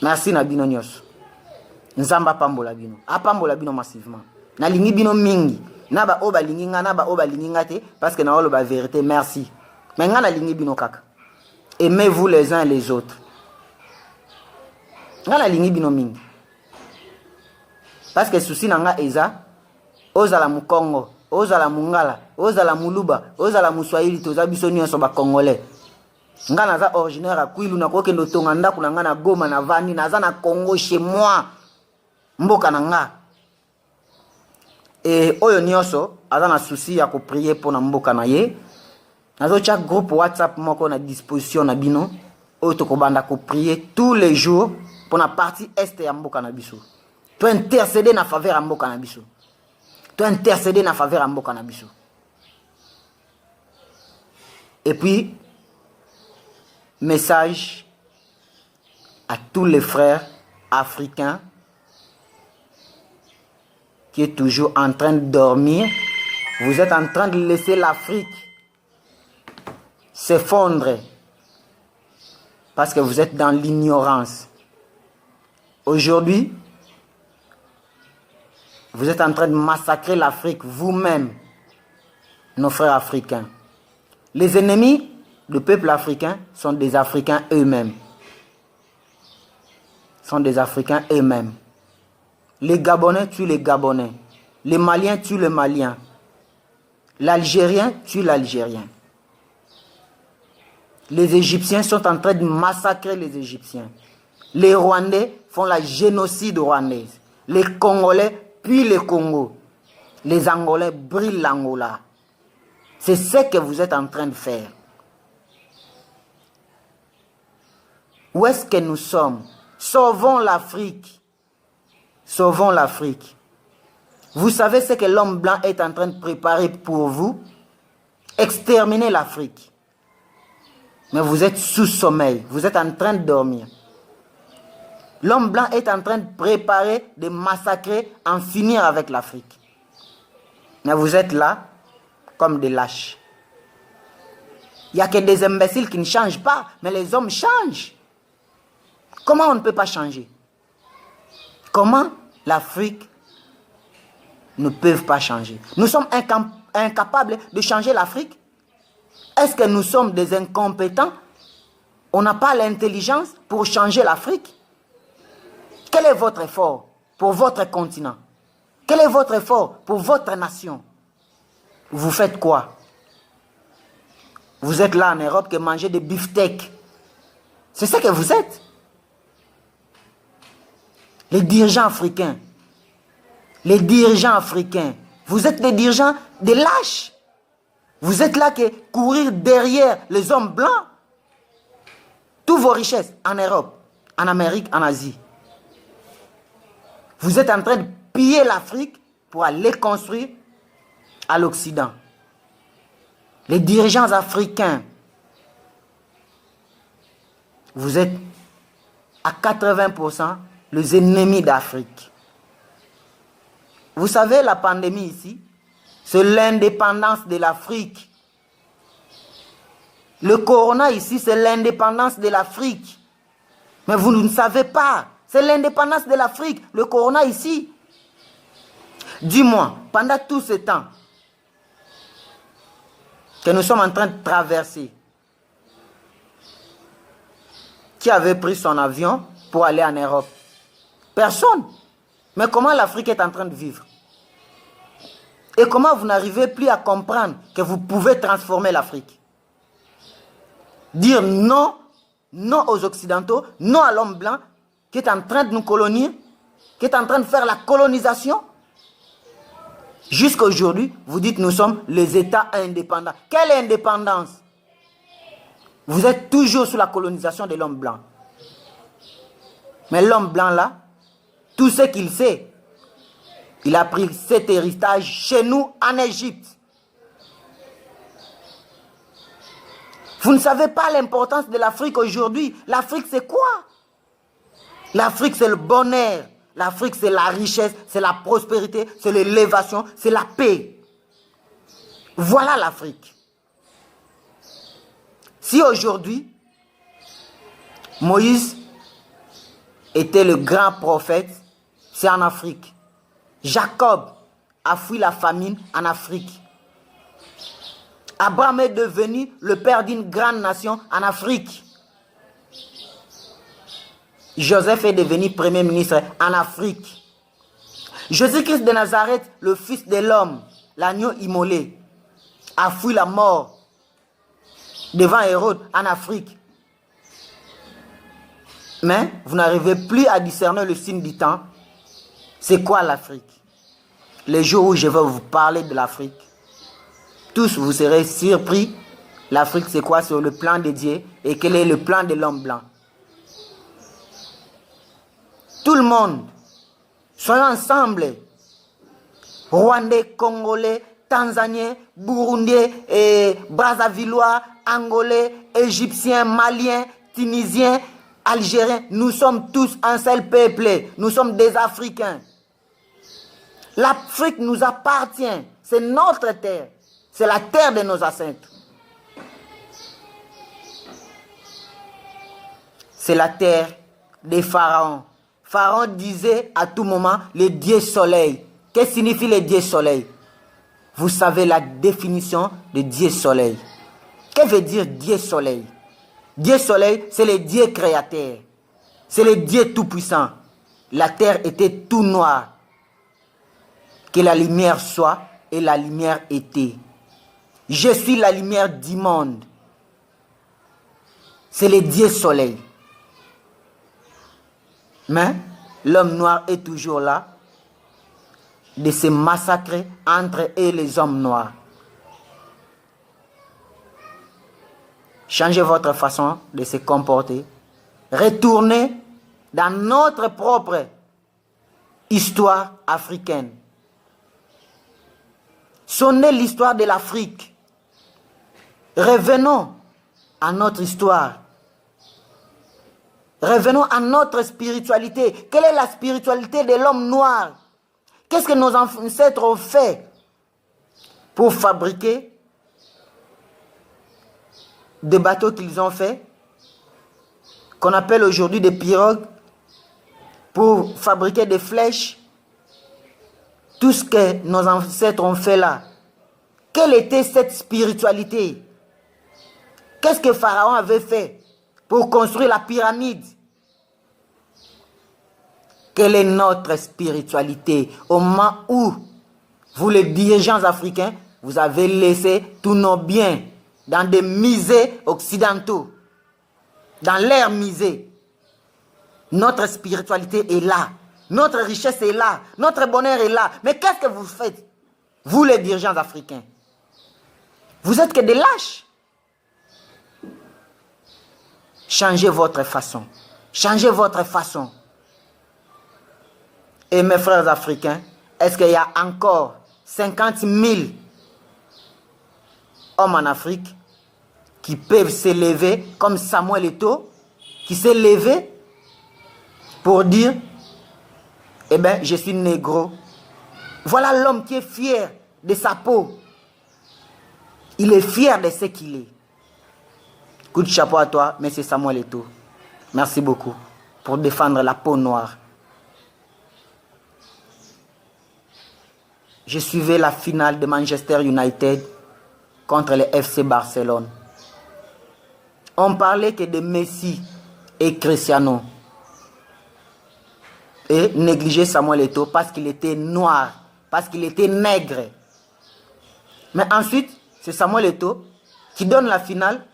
Merci na bino nyos. Nzamba pambola bino. Apambola bino massivement. Na lingi bino mingi. Na ba oba lingi nga, na ba oba lingi nga te. Parce que na olo ba vérité, merci. Mais nga na lingi bino kaka. Aimez-vous les uns et les autres. Nga na lingi bino mingi. Parce que souci na nga eza. Ozala mu Congo. Ozala mu Ngala. Ozala mu Luba. Ozala mu Swahili. Toza biso nyonso ba Congolais. Nga naza originaire à Kwilu na koke ndo tonga ndaku na nga na Goma na Vandi naza na Congo chez moi mboka na nga et oyo nyonso aza na souci ya ko prier pour na mboka na ye nazo cha groupe WhatsApp moko na disposition na bino oyo to ko banda ko prier tous les jours pour na partie est ya mboka na biso to intercéder na faveur ya mboka na biso to intercéder na faveur ya mboka na biso et puis message à tous les frères africains qui est toujours en train de dormir. Vous êtes en train de laisser l'Afrique s'effondrer parce que vous êtes dans l'ignorance. Aujourd'hui, vous êtes en train de massacrer l'Afrique vous-même, nos frères africains. Les ennemis du peuple africain sont des Africains eux-mêmes. Sont des Africains eux-mêmes. Les Gabonais tuent les Gabonais. Les Maliens tuent les Maliens. L'Algérien tue l'Algérien. Les Égyptiens sont en train de massacrer les Égyptiens. Les Rwandais font la génocide rwandaise. Les Congolais puis les Congo. Les Angolais brûlent l'Angola. C'est ce que vous êtes en train de faire. Où est-ce que nous sommes? Sauvons l'Afrique. Sauvons l'Afrique. Vous savez ce que l'homme blanc est en train de préparer pour vous? Exterminer l'Afrique. Mais vous êtes sous sommeil. Vous êtes en train de dormir. L'homme blanc est en train de préparer, de massacrer, en finir avec l'Afrique. Mais vous êtes là comme des lâches. Il n'y a que des imbéciles qui ne changent pas, mais les hommes changent. Comment on ne peut pas changer? Comment l'Afrique ne peut pas changer? Nous sommes incapables de changer l'Afrique? Est-ce que nous sommes des incompétents? On n'a pas l'intelligence pour changer l'Afrique? Quel est votre effort pour votre continent? Quel est votre effort pour votre nation? Vous faites quoi? Vous êtes là en Europe que manger des beefsteaks. C'est ce que vous êtes. Les dirigeants africains. Les dirigeants africains. Vous êtes des dirigeants des lâches. Vous êtes là que courir derrière les hommes blancs. Toutes vos richesses en Europe, en Amérique, en Asie. Vous êtes en train de piller l'Afrique pour aller construire à l'Occident. Les dirigeants africains, vous êtes à 80% les ennemis d'Afrique. Vous savez, la pandémie ici, c'est l'indépendance de l'Afrique. Le corona ici, c'est l'indépendance de l'Afrique. Mais vous ne savez pas, c'est l'indépendance de l'Afrique, le corona ici. Dis-moi, pendant tout ce temps que nous sommes en train de traverser, qui avait pris son avion pour aller en Europe? Personne. Mais comment l'Afrique est en train de vivre? Et comment vous n'arrivez plus à comprendre que vous pouvez transformer l'Afrique? Dire non, non aux Occidentaux, non à l'homme blanc qui est en train de nous coloniser, qui est en train de faire la colonisation. Jusqu'à aujourd'hui, vous dites nous sommes les États indépendants. Quelle indépendance? Vous êtes toujours sous la colonisation de l'homme blanc. Mais l'homme blanc là, tout ce qu'il sait, il a pris cet héritage chez nous en Égypte. Vous ne savez pas l'importance de l'Afrique aujourd'hui. L'Afrique c'est quoi? L'Afrique c'est le bonheur. L'Afrique c'est la richesse, c'est la prospérité, c'est l'élévation, c'est la paix. Voilà l'Afrique. Si aujourd'hui, Moïse était le grand prophète, c'est en Afrique. Jacob a fui la famine en Afrique. Abraham est devenu le père d'une grande nation en Afrique. Joseph est devenu premier ministre en Afrique. Jésus-Christ de Nazareth, le fils de l'homme, l'agneau immolé, a fui la mort devant Hérode en Afrique. Mais vous n'arrivez plus à discerner le signe du temps. C'est quoi l'Afrique? Les jours où je vais vous parler de l'Afrique, tous vous serez surpris. L'Afrique, c'est quoi sur le plan de Dieu et quel est le plan de l'homme blanc? Tout le monde, soyons ensemble. Rwandais, Congolais, Tanzaniens, Burundais, Brazzavillois, Angolais, Égyptiens, Maliens, Tunisiens, Algériens. Nous sommes tous un seul peuple. Nous sommes des Africains. L'Afrique nous appartient. C'est notre terre. C'est la terre de nos ancêtres. C'est la terre des pharaons. Pharaon disait à tout moment le Dieu soleil. Qu'est-ce que signifie le Dieu soleil? Vous savez la définition de Dieu soleil. Que veut dire Dieu soleil? Dieu soleil, c'est le Dieu créateur. C'est le Dieu tout-puissant. La terre était tout noire. Que la lumière soit, et la lumière était. Je suis la lumière du monde. C'est le Dieu soleil. Mais l'homme noir est toujours là de se massacrer entre eux et les hommes noirs. Changez votre façon de se comporter. Retournez dans notre propre histoire africaine. Sonnez l'histoire de l'Afrique. Revenons à notre histoire. Revenons à notre spiritualité. Quelle est la spiritualité de l'homme noir? Qu'est-ce que nos ancêtres ont fait pour fabriquer des bateaux qu'ils ont fait, qu'on appelle aujourd'hui des pirogues, pour fabriquer des flèches? Tout ce que nos ancêtres ont fait là. Quelle était cette spiritualité? Qu'est-ce que Pharaon avait fait pour construire la pyramide? Quelle est notre spiritualité au moment où vous, les dirigeants africains, vous avez laissé tous nos biens dans des musées occidentaux, dans leurs musées? Notre spiritualité est là, notre richesse est là, notre bonheur est là. Mais qu'est-ce que vous faites, vous les dirigeants africains? Vous êtes que des lâches. Changez votre façon, changez votre façon. Et mes frères africains, est-ce qu'il y a encore 50 000 hommes en Afrique qui peuvent s'élever comme Samuel Eto'o, qui s'est levé pour dire, eh bien, je suis négro. Voilà l'homme qui est fier de sa peau. Il est fier de ce qu'il est. Coup de chapeau à toi, M. Samuel Eto'o. Merci beaucoup pour défendre la peau noire. Je suivais la finale de Manchester United contre le FC Barcelone. On parlait que de Messi et Cristiano. Et négligeait Samuel Eto'o parce qu'il était noir, parce qu'il était nègre. Mais ensuite, c'est Samuel Eto'o qui donne la finale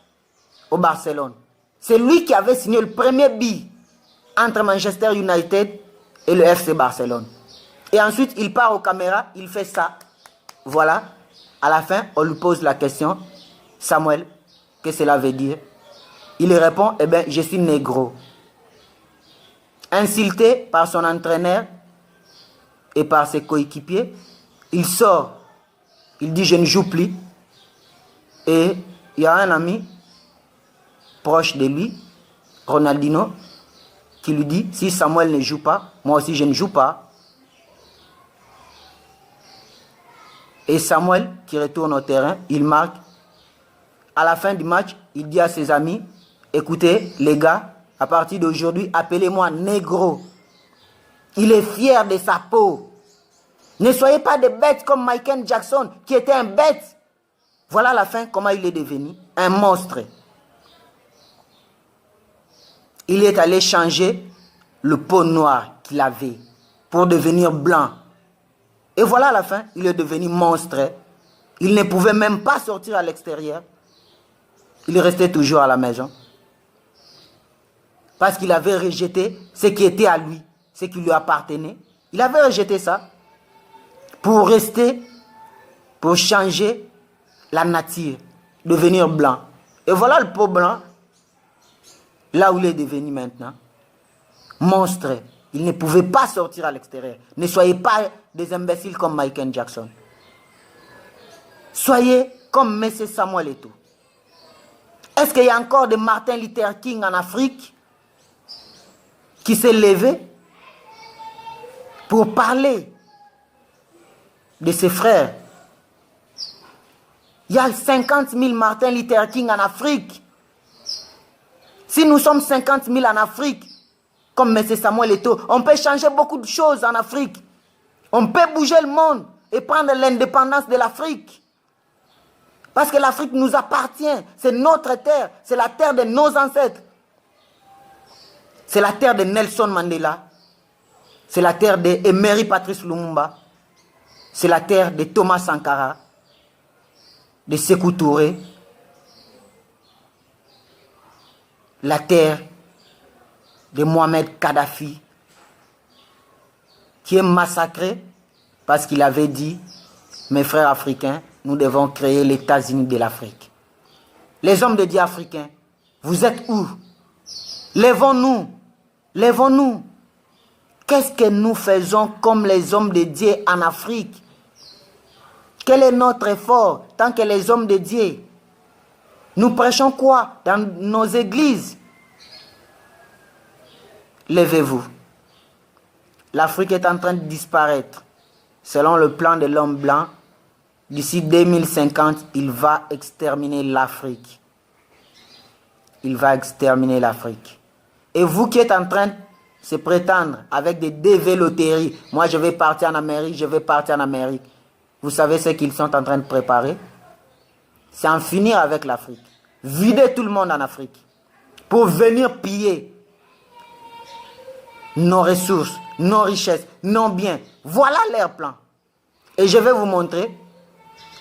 au Barcelone. C'est lui qui avait signé le premier billet entre Manchester United et le FC Barcelone. Et ensuite, il part aux caméras, il fait ça. Voilà. À la fin, on lui pose la question. Samuel, qu'est-ce que cela veut dire? Il répond, eh bien, je suis négro. Insulté par son entraîneur et par ses coéquipiers, il sort. Il dit, je ne joue plus. Et il y a un ami proche de lui, Ronaldinho, qui lui dit, si Samuel ne joue pas, moi aussi je ne joue pas. Et Samuel, qui retourne au terrain, il marque. À la fin du match, il dit à ses amis, écoutez les gars, À partir d'aujourd'hui, appelez-moi négro. Il est fier de sa peau. Ne soyez pas des bêtes comme Michael Jackson, qui était un bête. Voilà la fin, comment il est devenu un monstre. Il est allé changer le peau noire qu'il avait pour devenir blanc. Et voilà la fin, il est devenu monstre. Il ne pouvait même pas sortir à l'extérieur. Il restait toujours à la maison. Parce qu'il avait rejeté ce qui était à lui, ce qui lui appartenait. Il avait rejeté ça pour rester, pour changer la nature, devenir blanc. Et voilà le peau blanc, là où il est devenu maintenant. Monstre. Il ne pouvait pas sortir à l'extérieur. Ne soyez pas des imbéciles comme Michael Jackson. Soyez comme M. Samuel Eto'o. Est-ce qu'il y a encore des Martin Luther King en Afrique qui s'est levé pour parler de ses frères? Il y a 50 000 Martin Luther King en Afrique. Si nous sommes 50 000 en Afrique, comme M. Samuel Eto'o, on peut changer beaucoup de choses en Afrique. On peut bouger le monde et prendre l'indépendance de l'Afrique. Parce que l'Afrique nous appartient. C'est notre terre. C'est la terre de nos ancêtres. C'est la terre de Nelson Mandela. C'est la terre de Emery Patrice Lumumba. C'est la terre de Thomas Sankara, de Sékou Touré. La terre de Mohamed Kadhafi, qui est massacré parce qu'il avait dit, mes frères africains, nous devons créer les États-Unis de l'Afrique. Les hommes de Dieu africains, vous êtes où? Lèvons-nous, lèvons-nous. Qu'est-ce que nous faisons comme les hommes de Dieu en Afrique? Quel est notre effort tant que les hommes de Dieu? Nous prêchons quoi dans nos églises? Levez-vous. L'Afrique est en train de disparaître. Selon le plan de l'homme blanc, d'ici 2050, il va exterminer l'Afrique. Il va exterminer l'Afrique. Et vous qui êtes en train de se prétendre avec des DV loteries, moi je vais partir en Amérique, je vais partir en Amérique. Vous savez ce qu'ils sont en train de préparer? C'est en finir avec l'Afrique. Vider tout le monde en Afrique. Pour venir piller nos ressources, nos richesses, nos biens. Voilà leur plan. Et je vais vous montrer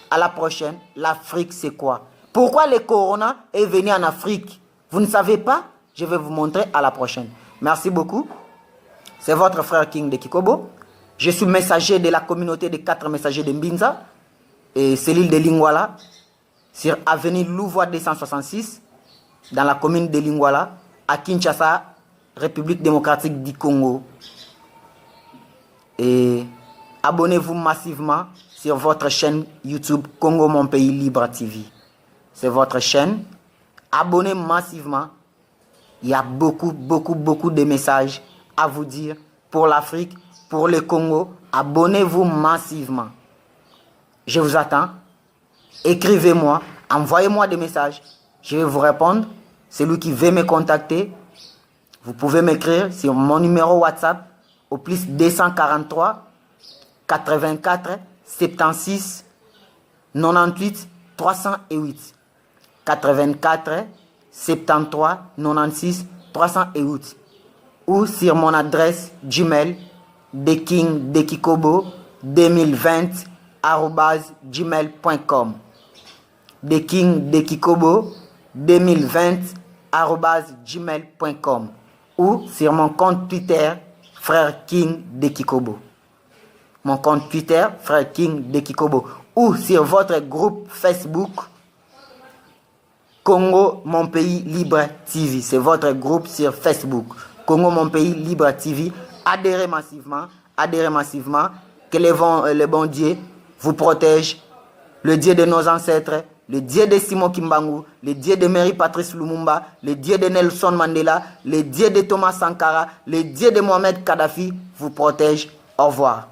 à la prochaine, l'Afrique c'est quoi. Pourquoi le corona est venu en Afrique? Vous ne savez pas? Je vais vous montrer à la prochaine. Merci beaucoup. C'est votre frère King de Kikobo. Je suis messager de la communauté des 4 messagers de Mbinza. Et c'est l'île de Lingwala. Sur avenue Louvois 266. Dans la commune de Lingwala. À Kinshasa, République démocratique du Congo. Et abonnez-vous massivement sur votre chaîne YouTube Congo Mon Pays Libre TV. C'est votre chaîne. Abonnez massivement. Il y a beaucoup de messages à vous dire pour l'Afrique, pour le Congo. Abonnez-vous massivement. Je vous attends. Écrivez-moi, envoyez-moi des messages. Je vais vous répondre. Celui qui veut me contacter, vous pouvez m'écrire sur mon numéro WhatsApp au plus 243 84 76 98 308. 84 73 96 308. Ou sur mon adresse Gmail dekingdekikobo2020@gmail.com. dekingdekikobo2020@gmail.com. Ou sur mon compte Twitter Frère King de Kikobo. Mon compte Twitter Frère King de Kikobo. Ou sur votre groupe Facebook Congo Mon Pays Libre TV. C'est votre groupe sur Facebook Congo Mon Pays Libre TV. Adhérez massivement. Adhérez massivement. Que le bon Dieu vous protège. Le Dieu de nos ancêtres. Le Dieu de Simon Kimbangu, le Dieu de Emery Patrice Lumumba, le Dieu de Nelson Mandela, le Dieu de Thomas Sankara, le Dieu de Mohamed Kadhafi vous protège. Au revoir.